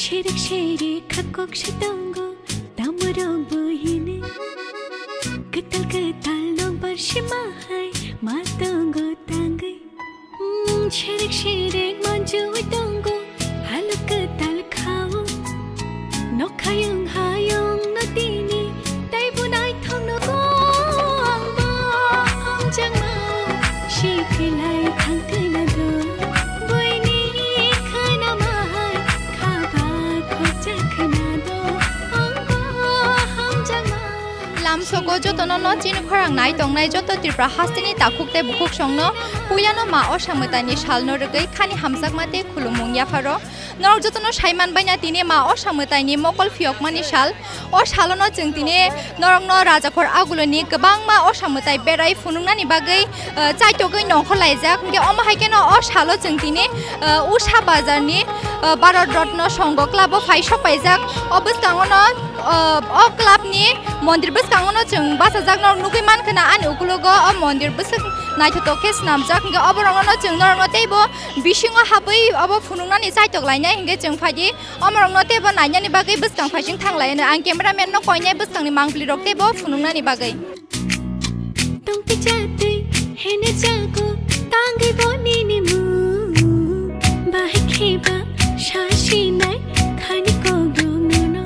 Sherik sherik kakok shetonggo Tamurong buhine Ketal ketal nombar shimahai Matonggo tangai Sherik sherik manju itonggo Halu ketal khao Nokhayong hayong notini Tai bunai thong no gong bong Jang mau Shikilai thang kena go Lamsoko jotono no chini khorang nai tongnai joto Tripura hastini takukte bukuk songno puyano ma o samutani shalno rgai khani hamjakmate khulumung yafaro norok jotono saiman baina tini ma o samutani mokol phiokmani shal o shalono chung tini norokno rajakhor aguloni gobang ma o samutai berai funungnani bagai chaitogoi nongkholaijak nge omo haikeno o shalo chung tini usha bazarni Bharat Ratna Sangho Club o phai sopaijak obuskangono o club ni mondir buskangono chung basajak nor nugui mankana ani ukulogo o mondir busuk naithotoke snamjak nge oborongono chung norno teibo bisingo habai obo funungnani chaitok lainai hinge chung phaidi omorongno teibo nainani bagai buskang phaising thanglaina ang cameraman no koinai buskangni mangpli rok teibo funungnani bagai tongti jatei hene jago tangai boni ni mu bahe kheba shashi nai khani ko grono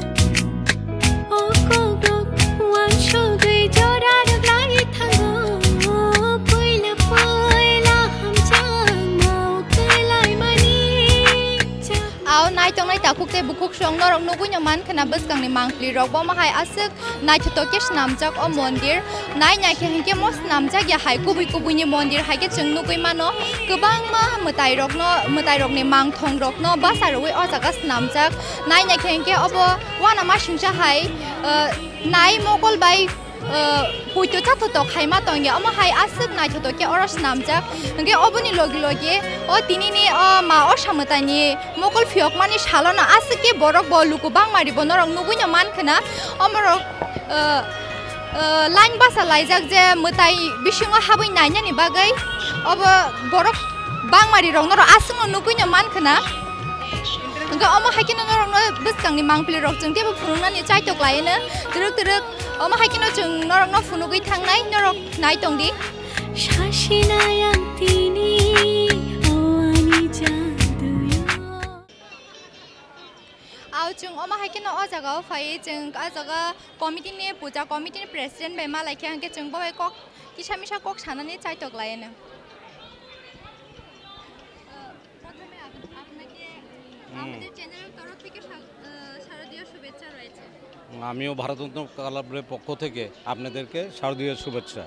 o ko gro wan shogai jora lai thango poila poila ham chang mau kelai mani Aw nai tongnai takukte bukuk song norok nugui nyaman khana buskangni mangpli rok bo mahai asuk naithotoke snamjak o mondir nai naikhe hingke mos namjak ya hai kubui kubui ni mondir haike chung nugui mano gobang ma mutai rokni mangthong rokno basaroi o jaga snamjak nai naikhe hingke obo wana ma singsa hai nai mokol bai puito thathoto khaima tongya omo hai asuk naithotoke oros namjak hingke oboni logi logi o tinini o ma o samutani mokol phiokmani shalona asuke borok bo luku bangmari bo norok nugui nyaman khana omorok line basa laijak je mutai bisingo habai nainani bagai obo borok bangmari rok noro asungno nugui nyaman khana Nga omo haikino norok no buskangni mangpli rok chung tebo phunungnani chaitok laina turuk turuk omo haikino chung norok no phunugui thangnai norok nai tongdi shashi nayang tini oani jaduyo Aw chung omo haikino o jaga o phai chung a jaga committee ni puja committee ni president bai malai khe angke chung bai kok kisamisa kok sanani chaitok laina আমাদের চ্যানেলের তরফ থেকে শারদীয় শুভেচ্ছা রয়েছে আমিও ভারতরত্ন ক্লাবের পক্ষ থেকে আপনাদেরকে শারদীয় শুভেচ্ছা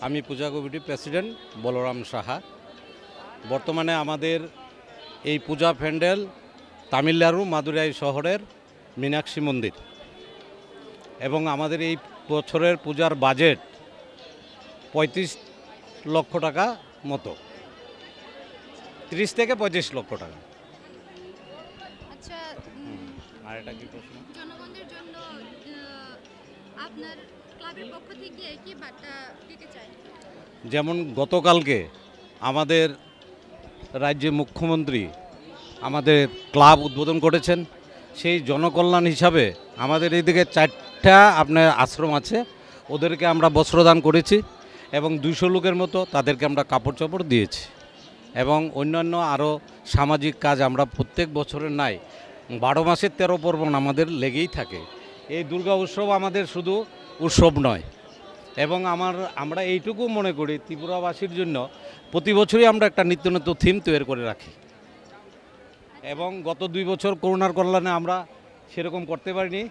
আমি পূজা কমিটির প্রেসিডেন্ট বলরাম সাহা বর্তমানে আমাদের এই পূজা প্যান্ডেল তামিলনাড়ু মাদুরাই শহরের মীনাক্ষী মন্দির এবং আমাদের এই বছরের পূজার বাজেট ৩৫ লক্ষ টাকা মতো ৩০ থেকে ৩৫ লক্ষ টাকা আর এটা কি প্রশ্ন জনগণের জন্য আপনার ক্লাবের পক্ষ থেকে কি বার্তা দিতে চাই যেমন গতকালকে আমাদের রাজ্যের মুখ্যমন্ত্রী আমাদের ক্লাব উদ্বোধন করেছেন সেই জনকল্যাণ হিসাবে আমাদের এইদিকে 4টা আপনার আশ্রম আছে ওদেরকে আমরা বস্ত্রদান করেছি এবং 200 লোকের মতো তাদেরকে আমরা কাপড় চোপড় দিয়েছি এবং অন্যান্য আরও সামাজিক কাজ আমরা প্রত্যেক বছরের নাই 12 মাসের 13 পার্বণ আমাদের লেগেই থাকে এই দুর্গা উৎসব আমাদের শুধু উৎসব নয় এবং আমরা এইটুকু মনে করি ত্রিপুরাবাসীর জন্য প্রতি বছরই আমরা একটা নিত্য নতুন থিম তৈরি করে রাখি এবং গত 2 বছর করোনার কল্যাণে আমরা সেরকম করতে পারিনি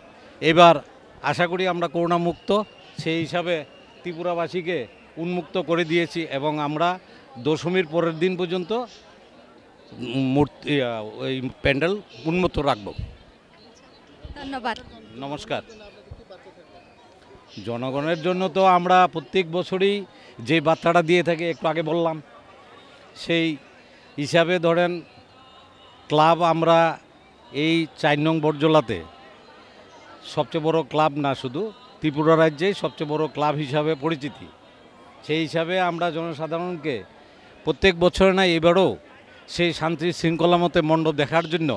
এবার আশা করি আমরা করোনা মুক্ত সেই হিসাবে ত্রিপুরাবাসীকে উন্মুক্ত করে দিয়েছি এবং আমরা দশমীর পরের দিন পর্যন্ত মূর্তি ওই প্যান্ডেল উন্মুক্ত রাখব ধন্যবাদ নমস্কার জনগণের জন্য তো আমরা প্রত্যেক বছরই যে বার্তাটা দিয়ে থাকি একটু আগে বললাম সেই হিসাবে ধরেন ক্লাব আমরা এই 4 নং বটজলাতে সবচেয়ে বড় ক্লাব না শুধু ত্রিপুরা রাজ্যেই সবচেয়ে বড় ক্লাব হিসাবে পরিচিতি সেই হিসাবে আমরা জনসাধারণকে প্রত্যেক বছরে না এবারও সেই শান্তি শৃঙ্খলা মতে মণ্ডপ দেখার জন্য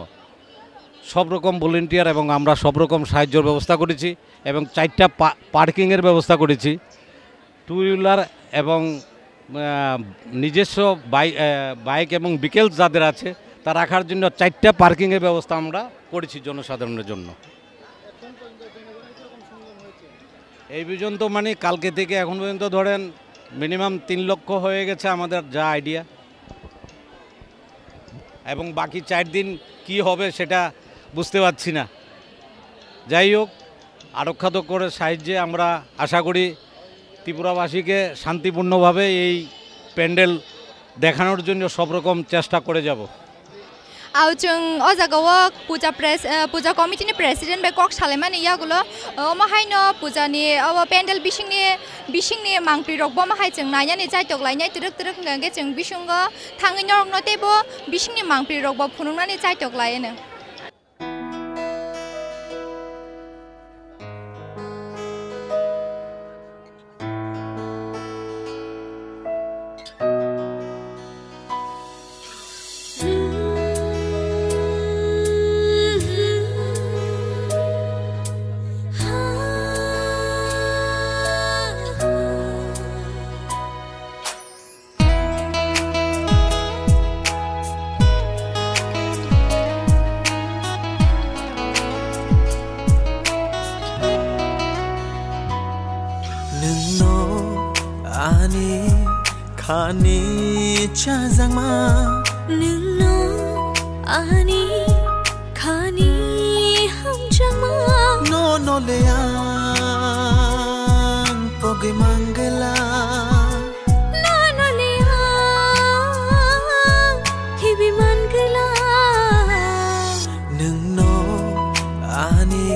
সব রকম ভলেন্টিয়ার এবং আমরা সব রকম সাহায্যের ব্যবস্থা করেছি এবং 4টা পার্কিংয়ের ব্যবস্থা করেছি। টু হুইলার এবং নিজস্ব বাইক এবং বিকেল যাদের আছে তা রাখার জন্য 4টা পার্কিংয়ের ব্যবস্থা আমরা করেছি জনসাধারণের জন্য। এই পর্যন্ত মানে কালকে থেকে এখন পর্যন্ত ধরেন মিনিমাম 3 লক্ষ হয়ে গেছে আমাদের যা আইডিয়া, এবং বাকি 4 দিন কি হবে সেটা বুঝতে পারছি না। যাই হোক, আরক্ষা দপ্তরের সাহায্যে আমরা আশা করি ত্রিপুরাবাসীকে শান্তিপূর্ণভাবে এই প্যান্ডেল দেখানোর জন্য সব রকম চেষ্টা করে যাব। Au chung o jagawa puja committee ni president be kok salemani yagulo ma haino puja ni awa pendel bisingni mangpri rok bo ma hai chung naya ni jai tok lainai turuk nge chung bisungo thangi norok no tebo bisingni mangpri rok bo phunungna ni jai tok laine Khani chazang ma nungno ani khani ham jama no lean poge mangala no leya hibi mangala nungno ani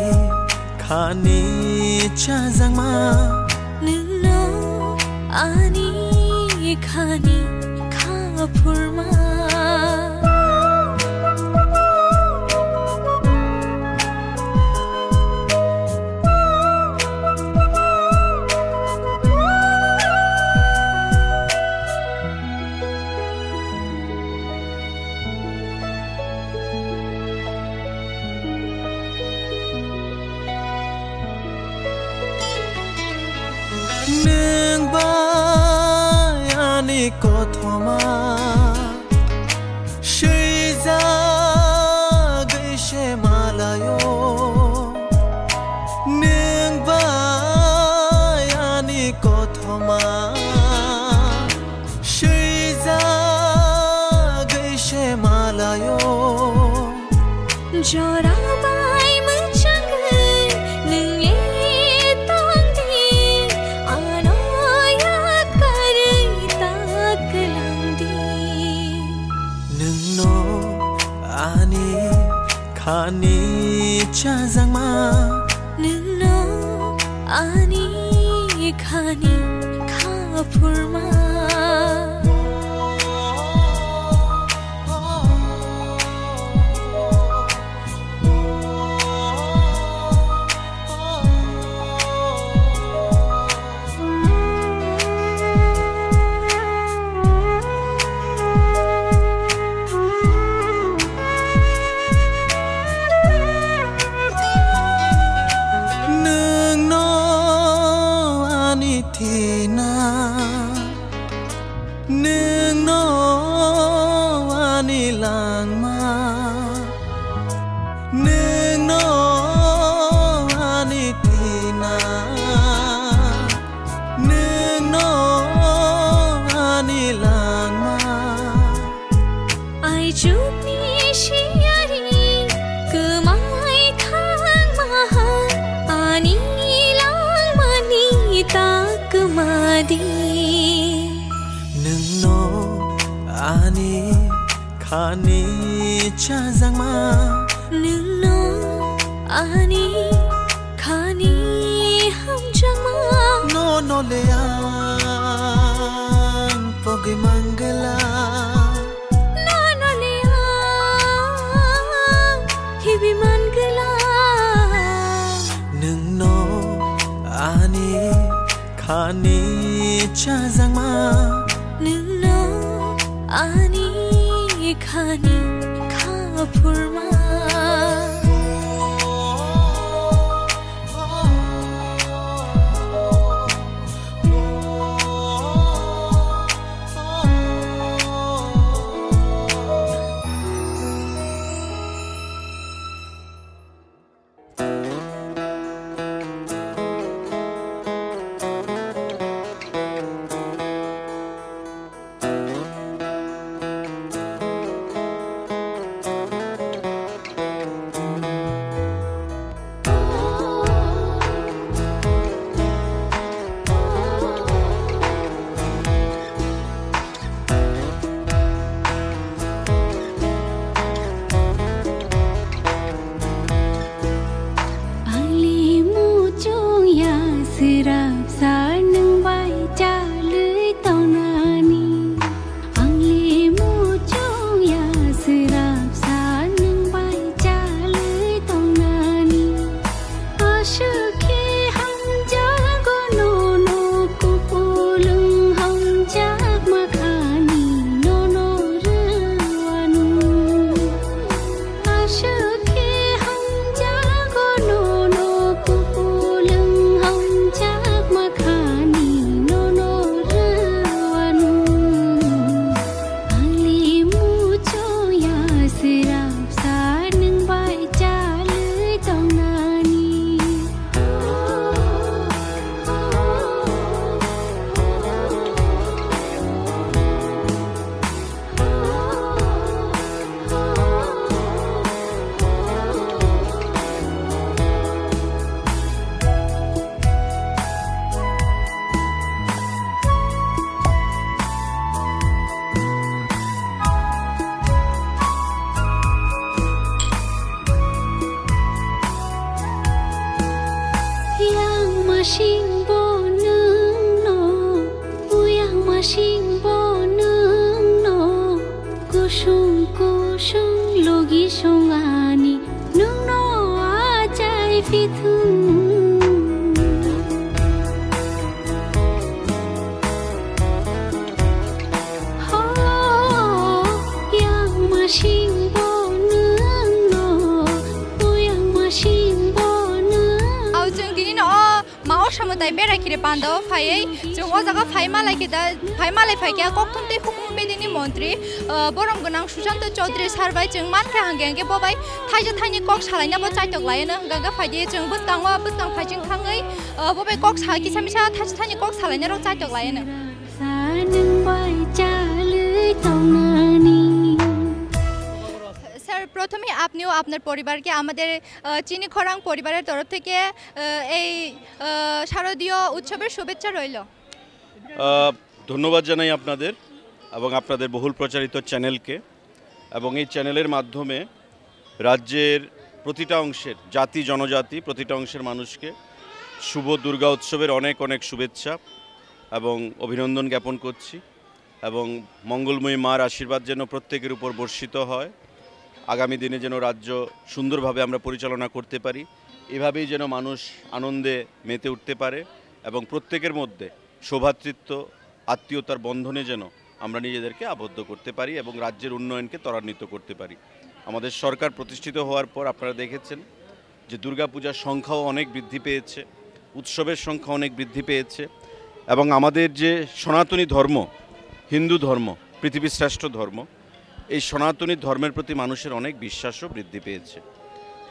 khani chazang ma nungno ani khani khapurma kothoma shiza gaishe malayo ningba yani kothoma shiza gaishe malayo jora bai mchang nungle tangdi anaya karita nungno ani khani chazang ma nungno ani khani khapurma nungno ani langma nungno ani tina nungno ani langma ai chupni shiari kumai thang maha ani langmani takmadi nungno ani khani chazang ma nungno ani khani ham jama no lean poge mangala no leya hibi mangala nungno ani khani chazang ma nungno ani khani khapurma कुसुम कुसुम लोगी संगानी नोंनो आजाय फिथु हो yang masing bonनो o yang masing bonनो आउ जों दिनै न माव सामताय बेरायखिरे पान्दो फायै जों ओ जागा फाइमालाय फाइकिया कक्थुमते हुकुम बेदिनि मन्त्रि बरम गोनां सुशान्त चौधुरी सारबाय जों मानखे हांगे हांगे बबाय थाइजो थाइनि कक सालायनाबो चाइटक लायनो गागा फाइदि जों बस्तां फाइजिं थाङै बबाय कक सा किसामिसा थाइजो थाइनि कक सालायनो र चाइटक लायनो सानबाय चालै तंनानि স্যার প্রথমে আপনিও আপনার পরিবারকে আমাদের চিনি খরাং পরিবারের তরফ থেকে এই শারদীয় উৎসবের শুভেচ্ছা রইল। ধন্যবাদ জানাই আপনাদের এবং আপনাদের বহুল প্রচারিত চ্যানেলকে এবং এই চ্যানেলের মাধ্যমে রাজ্যের প্রতিটা অংশের জাতি জনজাতি প্রতিটা অংশের মানুষকে শুভ দুর্গা উৎসবের অনেক অনেক শুভেচ্ছা এবং অভিনন্দন জ্ঞাপন করছি এবং মঙ্গলময়ী মার আশীর্বাদ যেন প্রত্যেকের উপর বর্ষিত হয়, আগামী দিনে যেন রাজ্য সুন্দরভাবে আমরা পরিচালনা করতে পারি, এভাবেই যেন মানুষ আনন্দে মেতে উঠতে পারে এবং প্রত্যেকের মধ্যে সৌভ্রাতৃত্ব আত্মীয়তার বন্ধনে যেন আমরা নিজেদেরকে আবদ্ধ করতে পারি এবং রাজ্যের উন্নয়নকে ত্বরান্বিত করতে পারি। আমাদের সরকার প্রতিষ্ঠিত হওয়ার পর আপনারা দেখেছেন যে দুর্গাপূজার সংখ্যাও অনেক বৃদ্ধি পেয়েছে, উৎসবের সংখ্যা অনেক বৃদ্ধি পেয়েছে এবং আমাদের যে সনাতনী ধর্ম, হিন্দু ধর্ম, পৃথিবীর শ্রেষ্ঠ ধর্ম, এই সনাতনী ধর্মের প্রতি মানুষের অনেক বিশ্বাসও বৃদ্ধি পেয়েছে।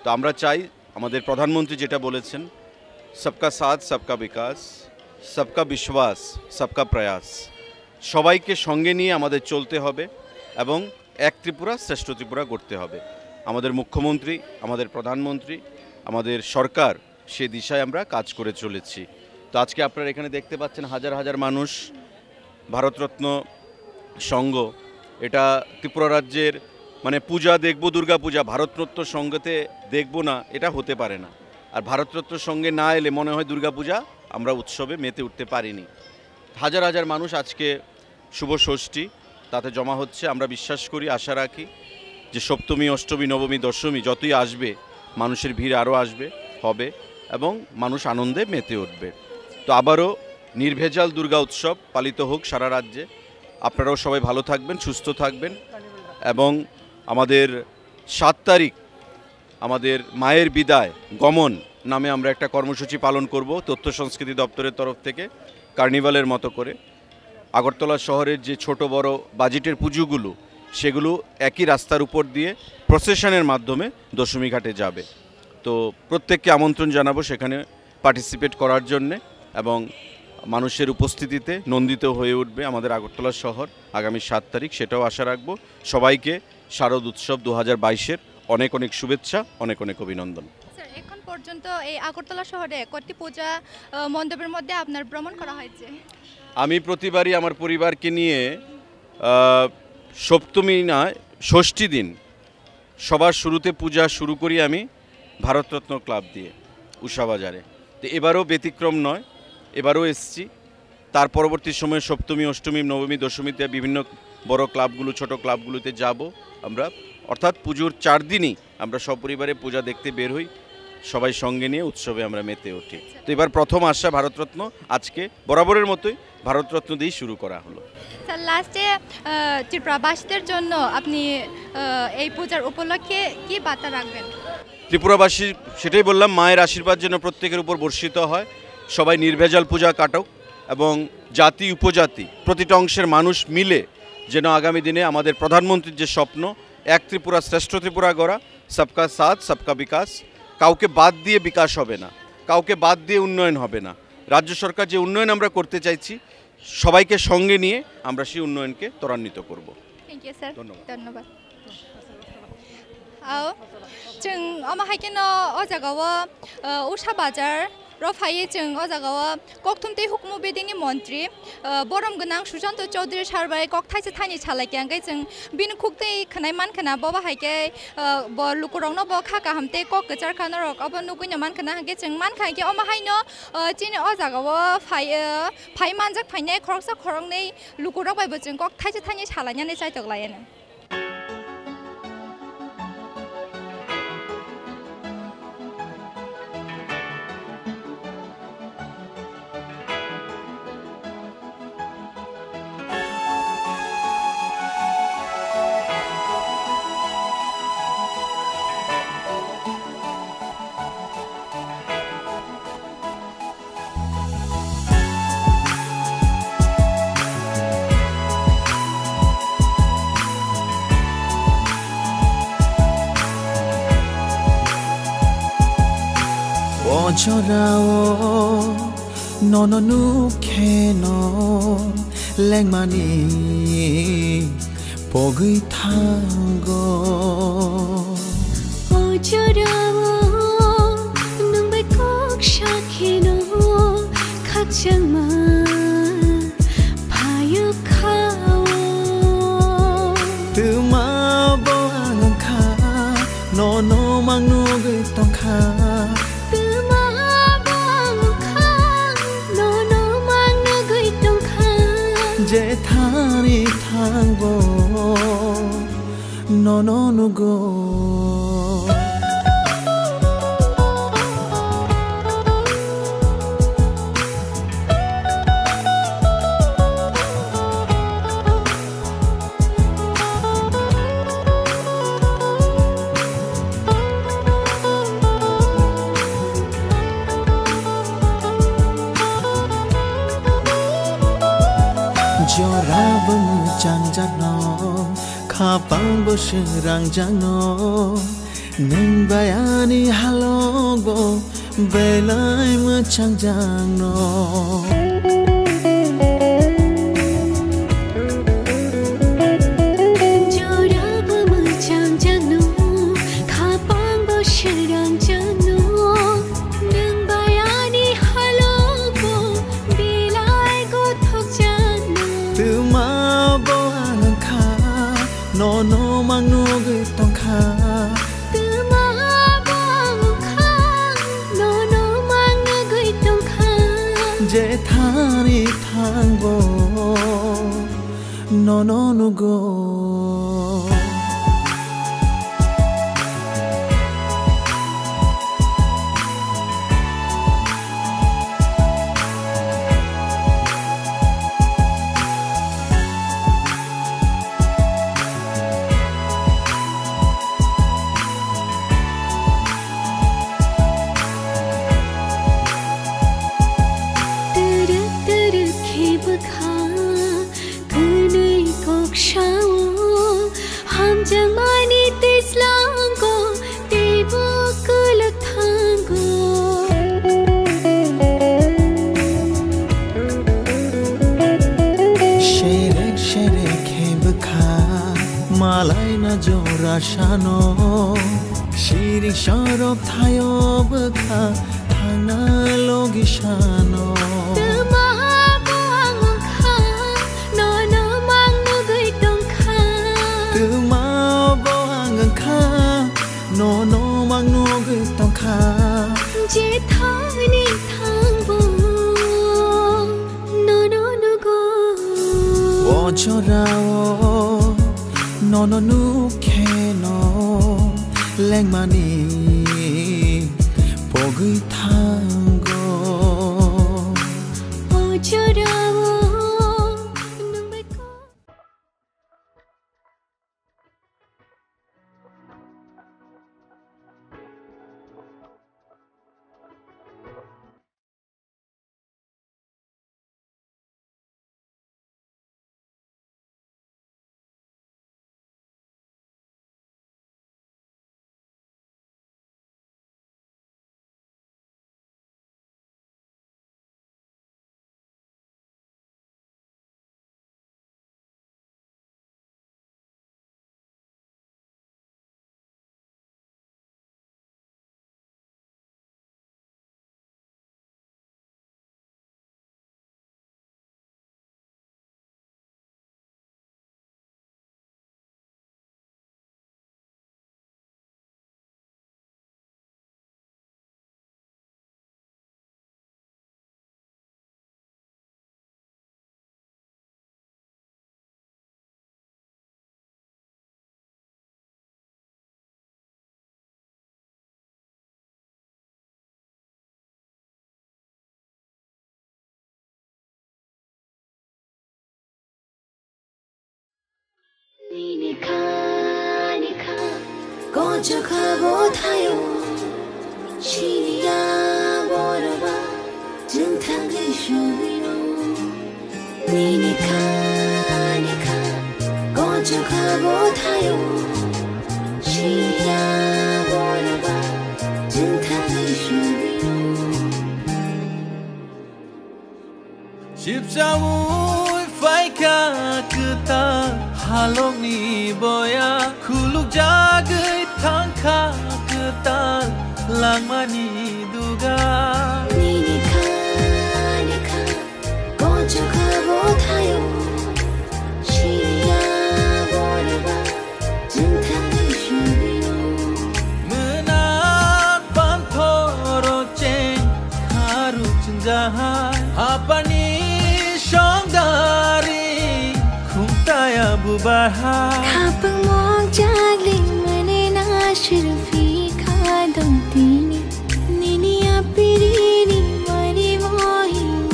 তো আমরা চাই আমাদের প্রধানমন্ত্রী যেটা বলেছেন, সবকা সাথ সবকা বিকাশ, সবকা বিশ্বাস সবকা প্রয়াস, সবাইকে সঙ্গে নিয়ে আমাদের চলতে হবে এবং এক ত্রিপুরা শ্রেষ্ঠ ত্রিপুরা গড়তে হবে। আমাদের মুখ্যমন্ত্রী, আমাদের প্রধানমন্ত্রী, আমাদের সরকার সে দিশায় আমরা কাজ করে চলেছি। তো আজকে আপনারা এখানে দেখতে পাচ্ছেন হাজার হাজার মানুষ, ভারতরত্ন সংঘ, এটা ত্রিপুরা রাজ্যের মানে পূজা দেখব, দুর্গা পূজা ভারতরত্ন সঙ্গেতে দেখব না, এটা হতে পারে না। আর ভারতরত্ন সঙ্গে না এলে মনে হয় দুর্গা পূজা আমরা উৎসবে মেতে উঠতে পারিনি। হাজার হাজার মানুষ আজকে শুভ ষষ্ঠী তাতে জমা হচ্ছে। আমরা বিশ্বাস করি, আশা রাখি যে সপ্তমী, অষ্টমী, নবমী, দশমী যতই আসবে মানুষের ভিড় আরও আসবে, হবে এবং মানুষ আনন্দে মেতে উঠবে। তো আবারও নির্ভেজাল দুর্গা উৎসব পালিত হোক সারা রাজ্যে। আপনারাও সবাই ভালো থাকবেন, সুস্থ থাকবেন এবং আমাদের 7 তারিখ আমাদের মায়ের বিদায় গমন নামে আমরা একটা কর্মসূচি পালন করব তথ্য সংস্কৃতি দপ্তরের তরফ থেকে, কার্নিভালের মতো করে। আগরতলা শহরের যে ছোট বড় বাজেটের পুজোগুলো সেগুলো একই রাস্তার উপর দিয়ে প্রসেশনের মাধ্যমে দশমী ঘাটে যাবে। তো প্রত্যেককে আমন্ত্রণ জানাবো সেখানে পার্টিসিপেট করার জন্যে এবং মানুষের উপস্থিতিতে নন্দিত হয়ে উঠবে আমাদের আগরতলা শহর আগামী 7 তারিখ, সেটাও আশা রাখবো। সবাইকে শারদ উৎসব 2022-এর অনেক অনেক শুভেচ্ছা, অনেক অনেক অভিনন্দন। স্যার এখন পর্যন্ত এই আগরতলা শহরে কয়টি পূজা মণ্ডপের মধ্যে আপনার ভ্রমণ করা হয়েছে? আমি প্রতিবারই আমার পরিবারকে নিয়ে সপ্তমী না ষষ্ঠী দিন সবার শুরুতে পূজা শুরু করি আমি ভারতরত্ন ক্লাব দিয়ে উষাবাজারে। তো এবারও ব্যতিক্রম নয়, এবারও এসছি। তার পরবর্তী সময়ে সপ্তমী, অষ্টমী, নবমী, দশমীতে বিভিন্ন বড় ক্লাবগুলো, ছোট ক্লাবগুলোতে যাব আমরা। অর্থাৎ পুজোর 4 দিনই আমরা সপরিবারে পূজা দেখতে বের হই, সবাই সঙ্গে নিয়ে উৎসবে আমরা মেতে উঠি। তো এবার প্রথম আসা ভারতরত্ন, আজকে বরাবরের মতোই ভারতরত্ন দিয়েই শুরু করা হলো। স্যার লাস্টে ত্রিপুরাবাসীদের জন্য আপনি এই পূজার উপলক্ষে কি বার্তা রাখবেন? ত্রিপুরাবাসী সেটাই বললাম, মায়ের আশীর্বাদ যেন প্রত্যেকের উপর বর্ষিত হয়, সবাই নির্ভেজাল পূজা কাটুক এবং জাতি উপজাতি প্রতিটা অংশের মানুষ মিলে যেন আগামী দিনে আমাদের প্রধানমন্ত্রীর যে স্বপ্ন এক ত্রিপুরা শ্রেষ্ঠ ত্রিপুরা গড়া, সবকা সাথ সবকা বিকাশ, কাউকে বাদ দিয়ে বিকাশ হবে না, কাউকে বাদ দিয়ে উন্নয়ন হবে না। রাজ্য সরকার যে উন্নয়ন আমরা করতে চাইছি সবাইকে সঙ্গে নিয়ে আমরা সেই উন্নয়নকে ত্বরান্বিত করব। থ্যাংক ইউ স্যার, ধন্যবাদ। ধন্যবাদ। जों अमाहायकेनो अजागाव उषा बाजार रफायै जों अजागाव कक्थुमते हुकुम बेदिनि मन्त्रि बरम गोनां सुशान्त चौधुरी सारबाय कक थाइसे थाइनि सालायकेंगै जों बिनु खुक्तै खनाय मानखना बबाहायके ब लुकुरंनो ब खाका हमते कक गचार खानरक अब नुगुइनो मानखना हागे जों मानखायके अमाहायनो चिनि अजागाव फाइ मानजाक फाइनाय खरकसा खरंनै लुकुरक बायबो जों कक थाइसे थाइनि सालायनानै जायतक लायनो। Wajorao nono nukheno lengmani pogui thango Wajorao nung bai kok shakheno khachangma phayu khao Tuma bo angang kha nono mangnu gui tong kha Je thani thangbo no no no go Jorabung jangjano khapang bosirang jano neng bayani halogo belai machang jano Jorabung jangjano khapang bosirang jano neng bayani halogo belai go thok jano Tuma bo angang kha no no mangnu gui tong kha Tuma bang khang no no mang na gui tong khang Je thani thangbo no no no go Malay na jora shano Shiring sharop thayo bkha thana logi shano Tuma bang khang no no mang na gui tong khang Tuma bo angang kha no no mangnu gui tong kha Je thani thang bo no no no go Wajorao nono nukheno lengmani pogui thango Wajorao nung bai kok Nika gojo khabo thayo Shiriya boraba jung thangi shubino Nika gojo khabo thayo Shiriya boraba jung thangi shubino 집사우이 파이카 그따 할롱니 보야 쿨룩 작의 탕카 그따 랑마니 두가 니니카 고쳐가 못하요 시야 보내봐 진탕이 쉬비요 문학 반토로 쨍 하루 진자한 아빠니 숑다리 쿵따야 부바하 가쁜 목작리 만에 나 시르피 가동티니 니니 아피리니 머리 모히무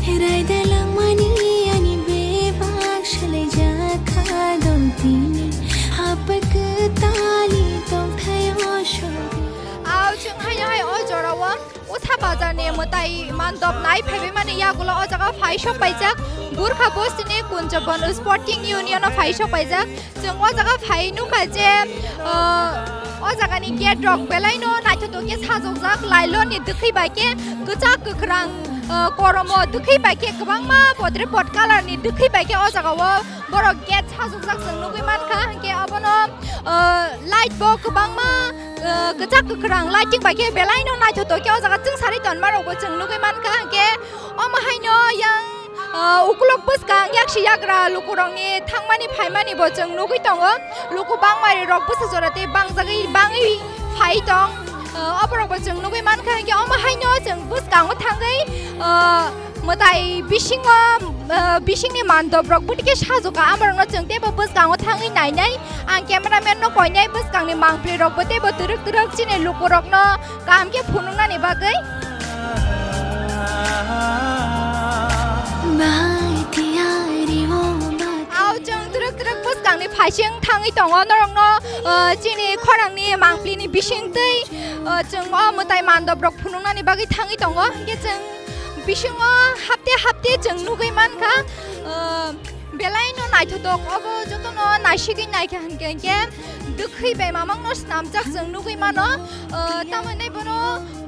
헤라이달랑 마니 아니 베박실레 자 가동티니 아빠 그 딸이 동타요 쇼비 Ao chung hai o jorawa utha bazar ne mutai mandop nai phebe mane ya gula o jaga phai shop paijak burkha bostine kunjaban sporting union of phai shop paijak chung o jaga phai nu ka je o jaga ni get rock belai no na to ke sajok jak lailo ni dukhi ba ke gujak gukrang koromo dukhi ba ke gbang ma podre pot color ni dukhi ba ke o jaga wo boro get sajok jak chung nugui man kha ke abono light bo gbang ma gajak gukrang lighting ba ke belai no na to ke o jaga chung sari ton maro bo chung nugui man kha ke o ma hai no yang ukulok buskang yakshi yagra lukurong ni thangmani phaimani bo chung nugui tongo luku bangmari rok busa jorate bangjagi bangi phai tong oporok bo chung nugui man kha ke o ma hai no chung buskang thangai motai bisingni mandop rok butike sajoka amrong no chung tebo buskang thangai nai nai ang cameraman no koi nai buskang ni mangpli rok bote bo turuk turuk chine lukurok no kam ke phunung na ni bagai Ao chung turuk turuk buskang ni phaising thangai tongo norong no chini khorang ni mangpli ni bising tei chung o motai mandop rok phunung na ni bagai thangai tongo ke chung bising o hapte chung nugui man kha belai no naithotok obo joto no naishigi naikha hanke ke dukhi be mamang no snamjak chung nugui mano tamane bono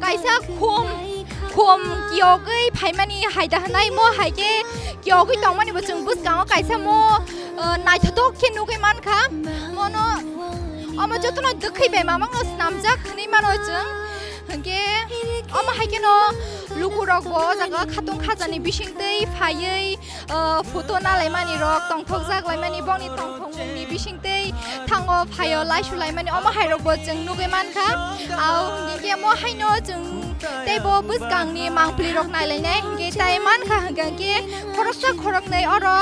kaisa khom kyogai phaimani haida hanai mo haike kyogai tongmani bo chung buskang kaisa mo naithotok ke nugui man kha mono omo joto no dukhi be mamang no snamjak ni mano chung hanke omo haike no lukurok bo jaga khatong khajani bisingtei phaiei photo na laimani rok tongthok jak laimani bongni tongthok ni bisingtei thango phaio laisu laimani omo hairok bo chung nugui man kha au hingke mo haino chung teibo buskang ni mangpli rok nailainai hingke tai man kha hingke khoroksa khorok nei oro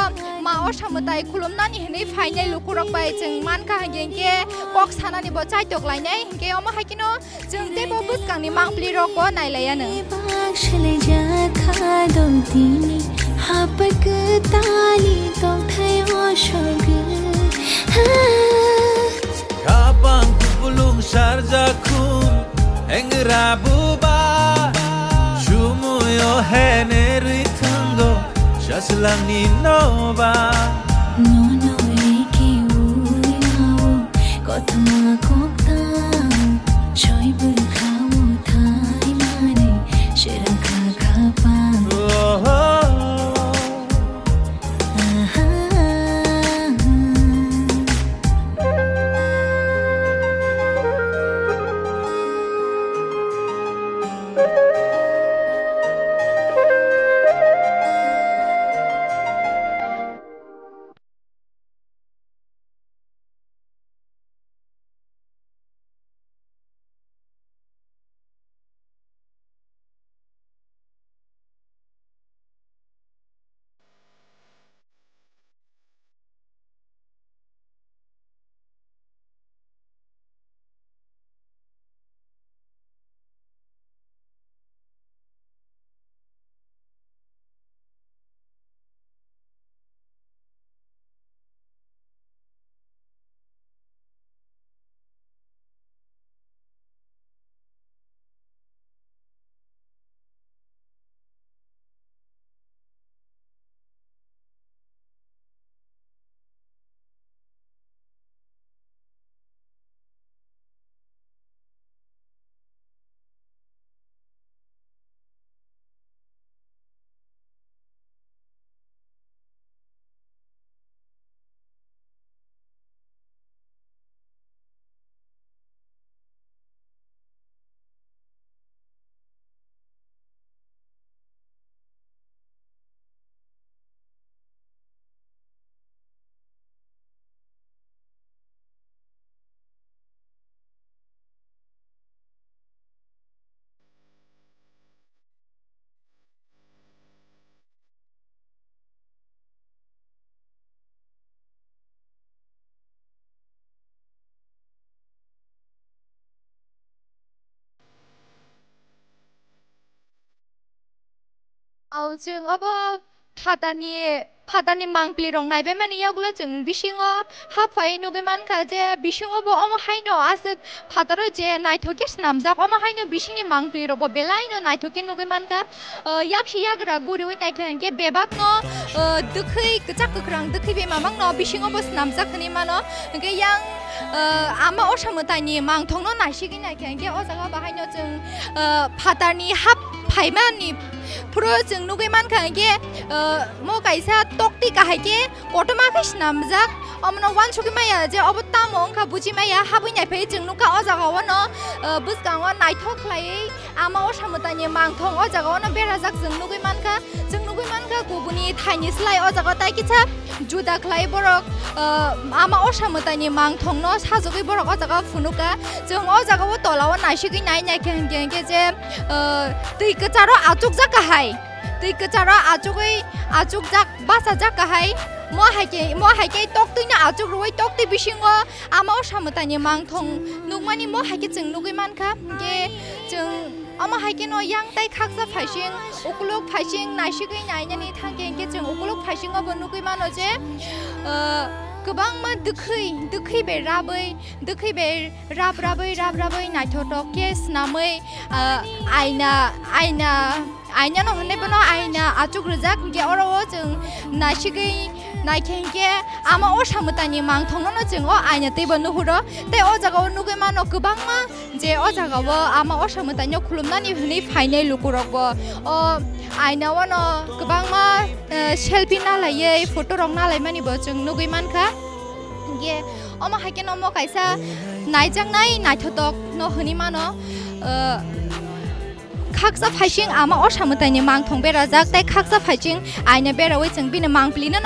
ma o samutai khulumnani hinei phainai lukurok bai chung man kha hingke kok sanani bo chaitok lainai hingke omo haikino chung teibo buskang ni mangpli rok bo nailaiano Shale jakha dongtini hapak tali tong thayo shogu kapang kupulung sarjakum engra buba shumuyo heneri tango shaslang ni nova no no eki uyawo kotma kokta choi bul khawo thai mane shirang kha pa जों अब फादानि मांप्लि रं नायबाय माने यागुला जों बिसिङो हाफाय नुबाय मानखा जे बिसिङावबो अमा हायनो आसे father जे नायथके स्नामजाक अमा हायनो बिसिनि मांप्लि रबो बेलायनो नायथके नुबाय मानखा याखि याग्रा गुरिवै नायथेन के बेबाक न दुखै गजाक गख्रां दुखै बे माबां न बिसिङावबो स्नामजाकनि मानो के yang ama osamotani mang thongno naisigi naikhen ke o jaga bahayno जों फादारनि हाब फाइमानि पुरो जों नुगै मानखा के मो काइसा तक्ति काहाय के कटमा खैस नामजाक अमनो वान सुकि माया जे अब तामो अंखा बुजि माया हाबै नायफै जों नुका ओ जागाव न बुसगाव नायथक ख्लायै आमा ओसामतानि mang thong ओ जागाव न बेराजाक जों नुगै मानखा गुबुनि थाइनि स्लाय ओ जागा ताइ किसा जुदा ख्लाय बरक आमा ओसामतानि mang thong न साजगै बरक ओ जागा फुनुका जों ओ जागाव तलाव नायसिगै नाय नायखेन के जे दै कचारो आचुक जाकाहाय दै कचारो आचुक जाक बासा जाकाहाय म हायके तक्तिना आचुक रय तक्ति बिसिङो आमा ओसामतानि mang thong नुगमानि म हायके जों नुगै मानखा के जों ama haike no yang tai khaksa phaising ukulok phaising naisigai nainani thangke ke जों ukulok phaising abo nugui mano je गोबां मा दुखै बे राबै नायथोटक के स्नामै आइना no hone bano aina achuk rujak ke oro जों नासिgai नायखेंके आमा ओसामतानि mang thongno no जों aina teibo nuhuro te o jaga o nugui mano गोबां मा जे o jaga o ama osamotani khulumnani hini phainai lukurokbo o aina wano गोबां मा selfie nalaiयै photo rok nalaimani bo जों nugui mankha ge oma haike no mo kaisa naijangnai naithotok no hini mano khaksa phaising ama osamotani mang thong berajak tai khaksa phaising aina berawai जों bini mangplina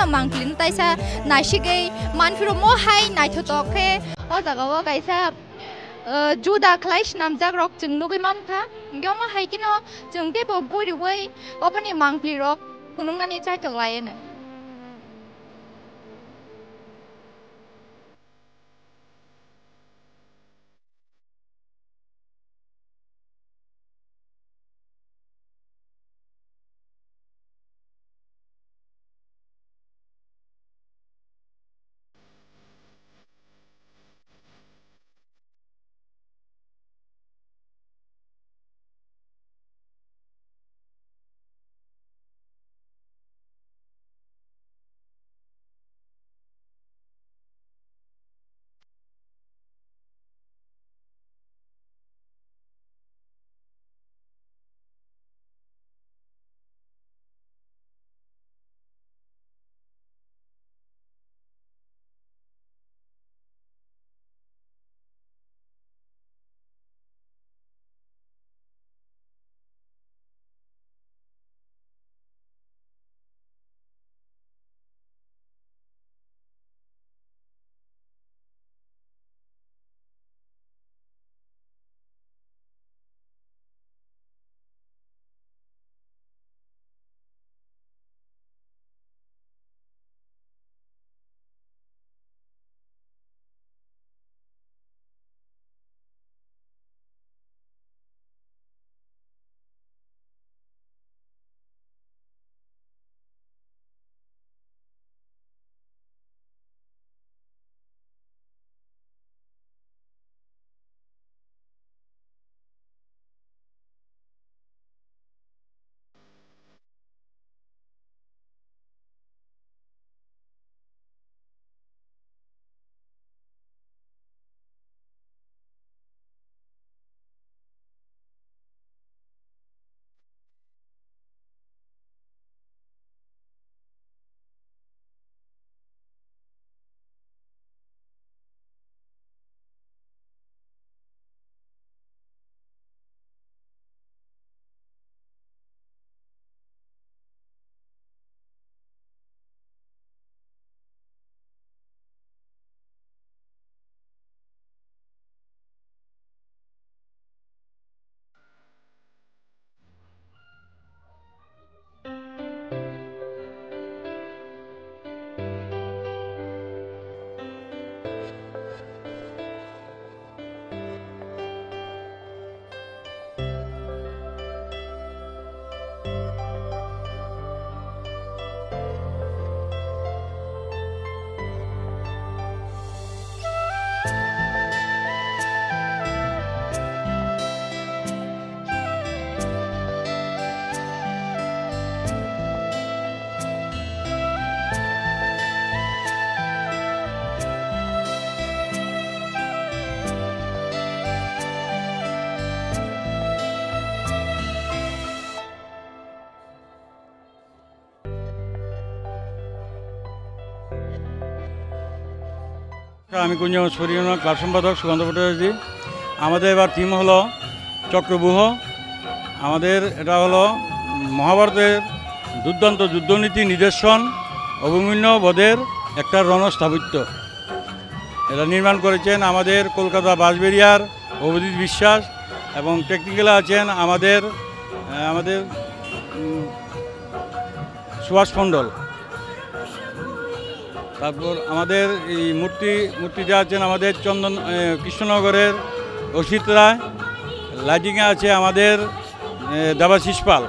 taisa naisigai manfiro mo hai naithotok khe o jaga o kaisa juda khlai snamjak rok जों nugui mankha gema haikino जों tebo buriwai obani mangpli rok phunungmani chaitok laiyeno আমি কুঞ্জমশ্বরী club সম্পাদক সুকান্ত ভট্টাচার্য। আমাদের এবার theme হলো চক্রব্যূহ। আমাদের এটা হলো মহাভারতের দুর্দান্ত যুদ্ধনীতি নিদর্শন অভিমন্যু বধের একটা রণস্থাপত্য। এটা নির্মাণ করেছেন আমাদের কলকাতা বাঁশবেড়িয়ার অভিজিৎ বিশ্বাস এবং টেকনিক্যালে আছেন আমাদের সুভাষ মণ্ডল। তারপর আমাদের এই মূর্তিতে আছেন আমাদের কৃষ্ণনগরের অসিত রায়। লাইটিংয়ে আছে আমাদের দেবাশিস পাল।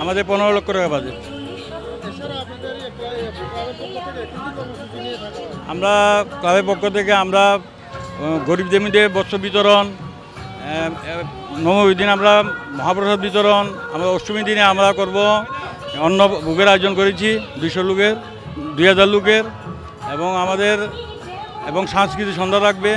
আমাদের 15 লক্ষ টাকা বাজেট। আমরা ক্লাবের পক্ষ থেকে আমরা গরিবদের মধ্যে বস্ত্র বিতরণ, নবমীর দিন আমরা মহাপ্রসাদ বিতরণ, আমরা অষ্টমীর দিনে আমরা করব অন্ন ভোগের আয়োজন করেছি 200 লোকের 2000 লোকের এবং সাংস্কৃতিক সন্ধ্যা রাখবে।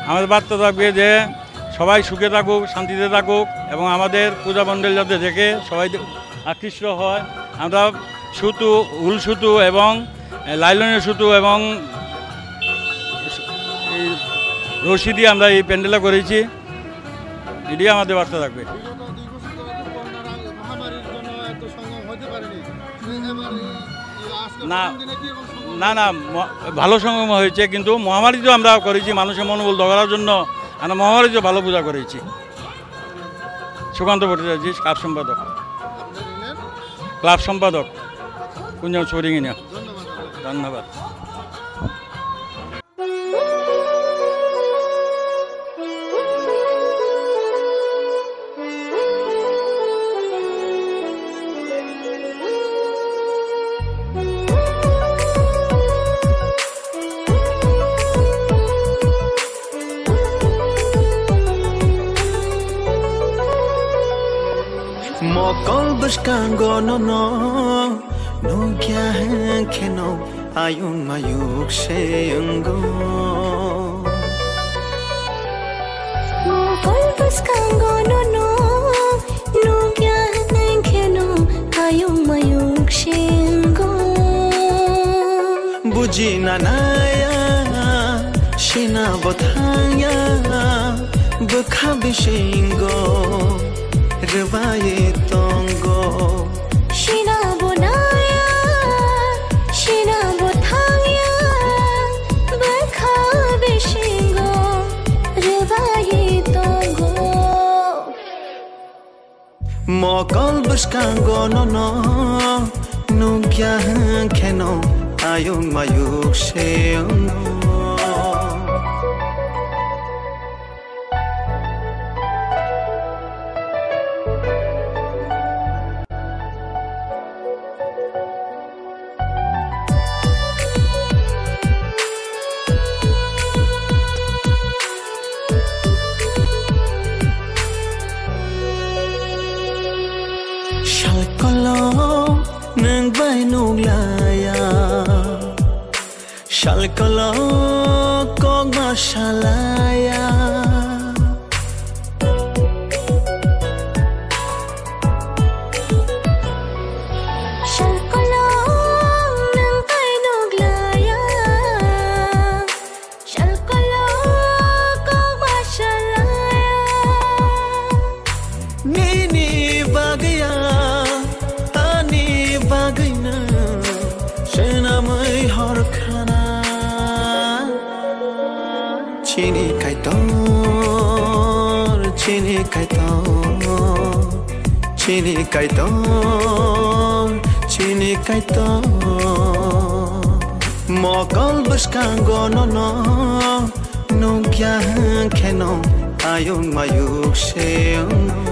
আমাদের বার্তা থাকবে যে সবাই সুখে থাকুক, শান্তিতে থাকুক এবং আমাদের পূজা মণ্ডল যাতে দেখে সবাই আকৃষ্ট হয়। আমরা উল সুতো এবং লাইলনের সুতো এবং রশি দিয়ে আমরা এই প্যান্ডেলটা করেছি। এটাই আমাদের বার্তা থাকবে। না না না ভালো সঙ্গম হয়েছে, কিন্তু মহামারীতেও আমরা করেছি মানুষের মনোবল ধরার জন্য। আমরা মহামারীতেও ভালো পূজা করেছি। সুকান্ত ভট্টাচার্য ক্লাব সম্পাদক কুঞ্জমশ্বরী। ধন্যবাদ। Mokol buskango no kya hai kheno ayung mayuk sheungo Mokol buskango no kya hai kheno ayung mayuk sheungo buji nanaya shina bothaya bukha bishingo Rvaye tongo Shina bonaya Shina bothaya Bakha bishingo Rvaye tongo Mokol buskango no kya kheno ayung mayuk sheungo Shalkalo kog mashalaya Shalkalo nang kainuglaya Shalkalo kog mashalaya Nini bagaya ani bagayna Shena mai harkhana Chini kaitor Mokol buskango no kya kheno ayung mayuk sheungo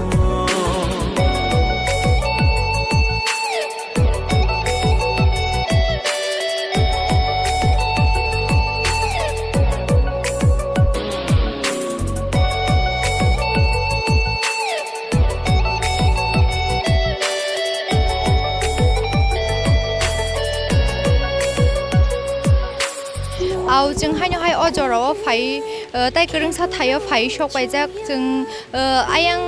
आउ जों हायनो हाय अजराव phi ताइ गोरोंसा थायो phi सकबायजाक जों आयां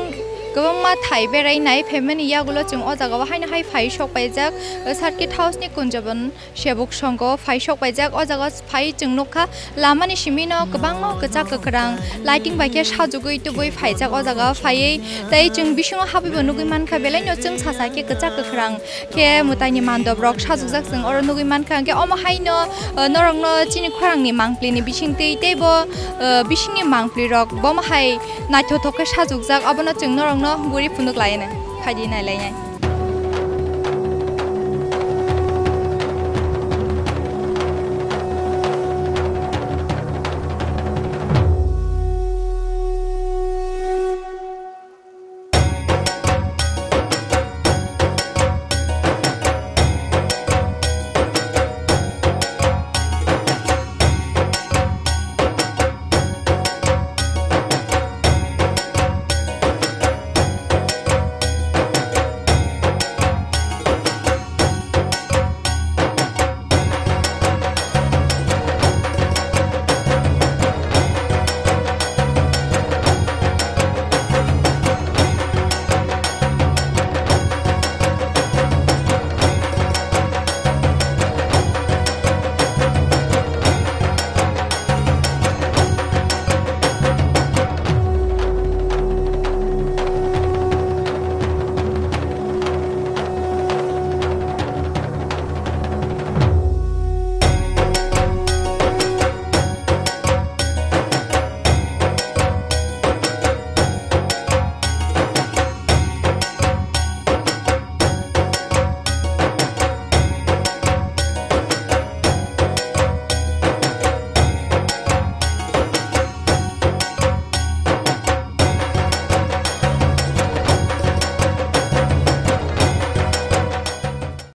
गोबां मा Thai बेरायनाय family यागुलो जों अ जागाव हायनो हाय फाइ सकबायजाक सार्किट हाउसनि कुनजबन सेबुक संग फाइ सकबायजाक अ जागा फाइ जों नखा लामानि सिमिनो गोबां मा गजा गोख्रां लाइटिं बाइके साजुगै तुबै फाइजाक अ जागा फायै ताइ जों बिसिङाव हाबैबो नुगै मानखा बेलायनो जों सासाके गजा गोख्रां के मुताइनि मान्दब रक साजुगजाक जों अर नुगै मानखा के अमा हायनो नरंनो चिनि खरांनि मांप्लिनि बिसिंतै तेबो बिसिंनि मांप्लि रक बम हाय नायथथके साजुगजाक अबनो जों नरंनो गुरि फुनुक लायनो फायदि नायलायनाय